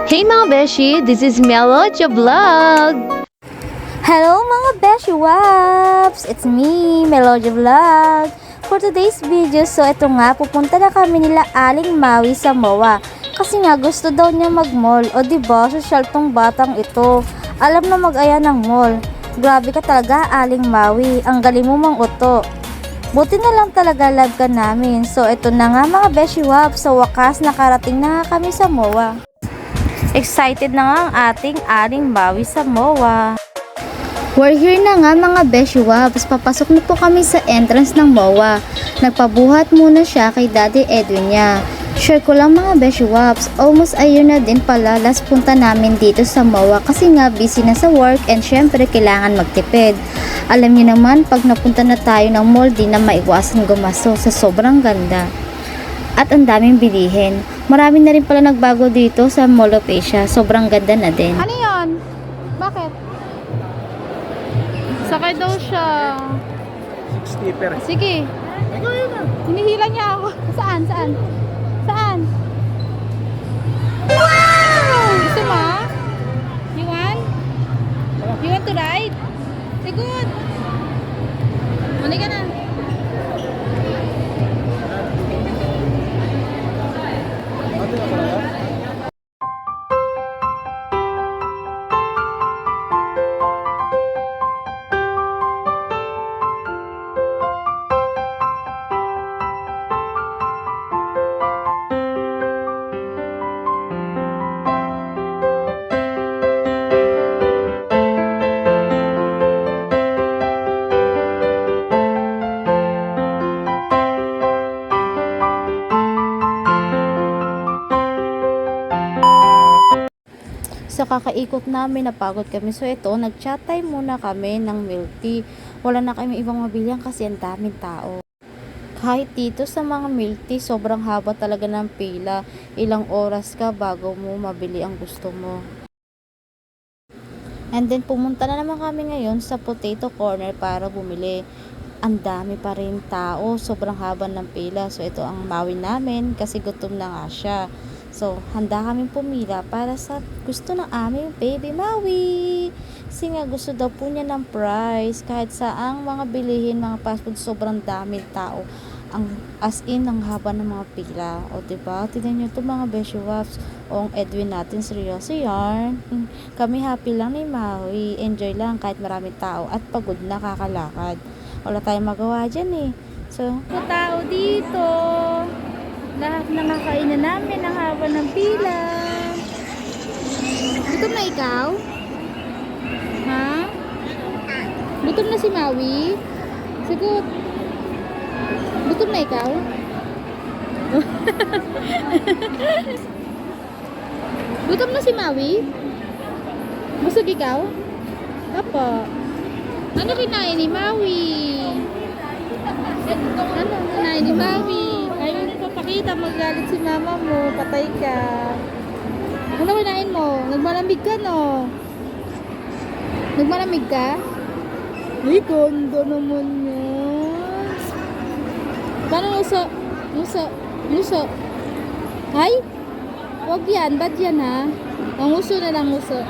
Hey mga beshi, this is Melody Vlog! Hello mga Beshi Waps! It's me, Melody Vlog. For today's video, so ito nga, pupunta na kami nila Aling Maui sa MOA. Kasi nga gusto daw niya mag-mall. O diba, social tong batang ito. Alam na mag-aya ng mall. Grabe ka talaga, Aling Maui. Ang galing mo mang uto. Buti na lang talaga love ka namin. So ito na nga mga Beshi Waps, sa wakas nakarating na nga kami sa MOA. Excited na nga ang ating Aling Maui sa MOA. We're here na nga mga Beshi Waps. Papasok na po kami sa entrance ng MOA. Nagpabuhat muna siya kay Daddy Edwin niya. Share ko lang mga Beshi Waps, almost a year na din pala last punta namin dito sa MOA kasi nga busy na sa work and syempre kailangan magtipid. Alam niyo naman pag napunta na tayo ng mall di na maiwasan gumasto sa sobrang ganda. At ang daming bilihin. Marami na rin pala nagbago dito sa Mall of Asia. Sobrang ganda na din. Ano yun? Bakit? Sakay daw siya. 60 per. Sige. Hinihila niya ako. Saan? Saan? Saan? Wow! Gusto mo? You want? You want to ride? Say good. Mali ka na. Sa kakaikot namin, napagod kami. So ito, nag-chat time muna kami ng milk tea. Wala na kami ibang mabilhan kasi ang daming tao. Kahit dito sa mga milk tea, sobrang haba talaga ng pila. Ilang oras ka bago mo mabili ang gusto mo. And then pumunta na naman kami ngayon sa potato corner para bumili. Ang dami pa rin tao, sobrang haba ng pila. So ito ang Maui namin kasi gutom na nga siya. So, handa kami pumila para sa gusto ng aming baby Maui. Kasi nga gusto daw po niya ng price. Kahit saang mga bilihin, mga fast food, sobrang daming tao. As in, ang haba ng mga pila. O diba? Tignan nyo ito mga Beshi Waps. O ang Edwin natin, seryoso yarn. Kami happy lang ni Maui. Enjoy lang kahit maraming tao. At pagod na kakalakad. Wala tayong magawa dyan eh. So, tao dito. Lahat nakakainan namin ang haba ng pila. Gutom na ikaw? Ha? Gutom na si Maui? Sigot. Gutom na ikaw? Gutom na si Maui? Busog ikaw? Apo. Ano kinain ni Maui? Ano kinain ni Maui? Ayaw mo papakita, magalit si mama mo, patay ka. Ano kinain mo? Nagmalamig ka, no? Nagmalamig ka? Ay, ganda naman yan. Paano luso? Luso? Luso? Ay? Huwag yan, bad yan ha? Ang uso na lang, uso.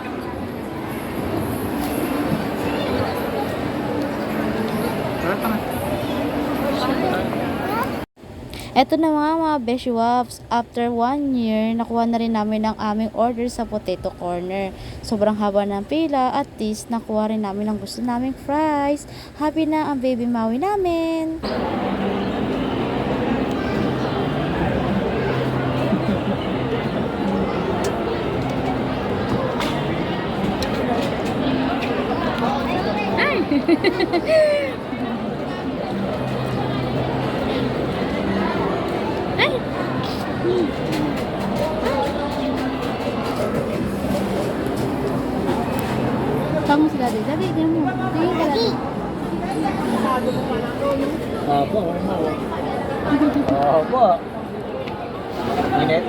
Eto na mga Beshi Waps, after 1 year, nakuha na rin namin ang aming order sa potato corner. Sobrang haba ng pila, at least nakuha rin namin ang gusto naming fries. Happy na ang baby Maui namin. Tawag mo si Daddy. Daddy, tingnan mo. Tingnan ka Daddy. Apa? Apa? Init?